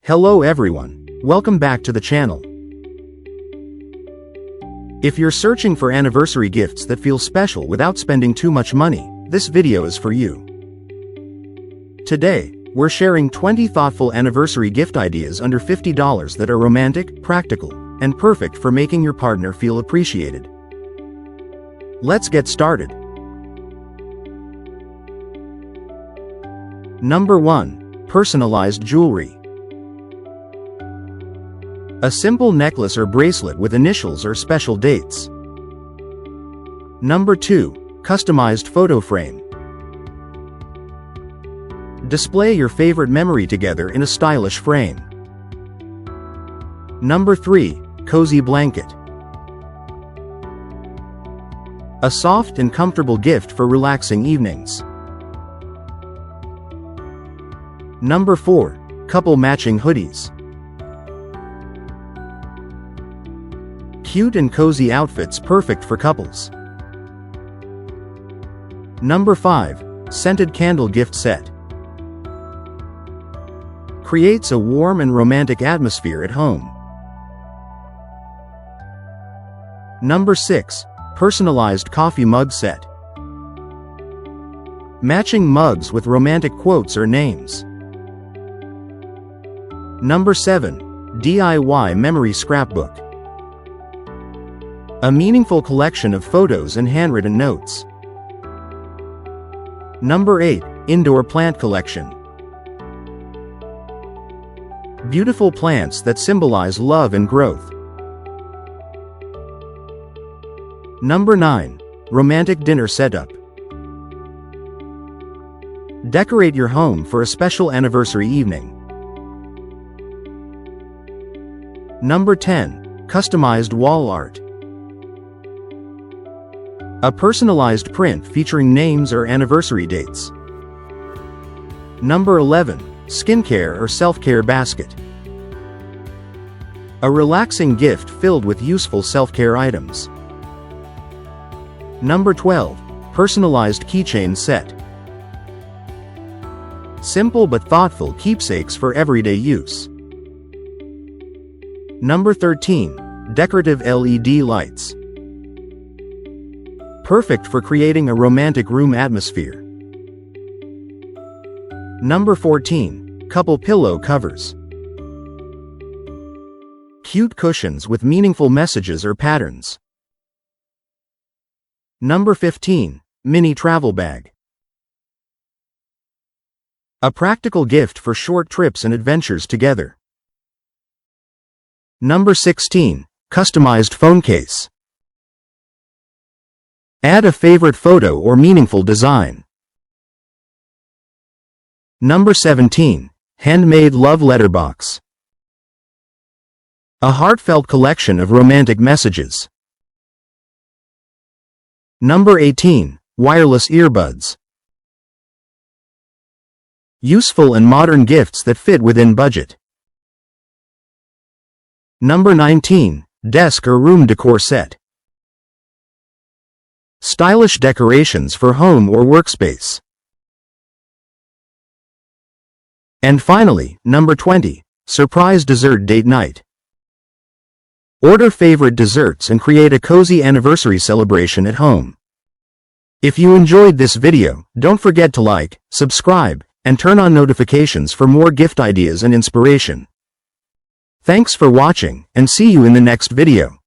Hello everyone, welcome back to the channel. If you're searching for anniversary gifts that feel special without spending too much money, this video is for you. Today, we're sharing 20 thoughtful anniversary gift ideas under $50 that are romantic, practical, and perfect for making your partner feel appreciated. Let's get started. Number 1. Personalized jewelry. A simple necklace or bracelet with initials or special dates. Number 2. Customized photo frame. Display your favorite memory together in a stylish frame. Number 3. Cozy blanket. A soft and comfortable gift for relaxing evenings. Number 4. Couple matching hoodies. Cute and cozy outfits perfect for couples. Number 5. Scented candle gift set. Creates a warm and romantic atmosphere at home. Number 6. Personalized coffee mug set. Matching mugs with romantic quotes or names. Number 7. DIY memory scrapbook. A meaningful collection of photos and handwritten notes. Number 8. Indoor plant collection. Beautiful plants that symbolize love and growth. Number 9. Romantic dinner setup. Decorate your home for a special anniversary evening. Number 10. Customized wall art. A personalized print featuring names or anniversary dates. Number 11. Skincare or self-care basket. A relaxing gift filled with useful self-care items. Number 12. Personalized keychain set. Simple but thoughtful keepsakes for everyday use. Number 13. Decorative LED lights. Perfect for creating a romantic room atmosphere. Number 14. Couple pillow covers. Cute cushions with meaningful messages or patterns. Number 15. Mini travel bag. A practical gift for short trips and adventures together. Number 16. Customized phone case. Add a favorite photo or meaningful design. Number 17. Handmade love letter box. A heartfelt collection of romantic messages. Number 18. Wireless earbuds. Useful and modern gifts that fit within budget. Number 19. Desk or room decor set. Stylish decorations for home or workspace. And finally, number 20. Surprise dessert date night. Order favorite desserts and create a cozy anniversary celebration at home. If you enjoyed this video, don't forget to like, subscribe, and turn on notifications for more gift ideas and inspiration. Thanks for watching, and see you in the next video.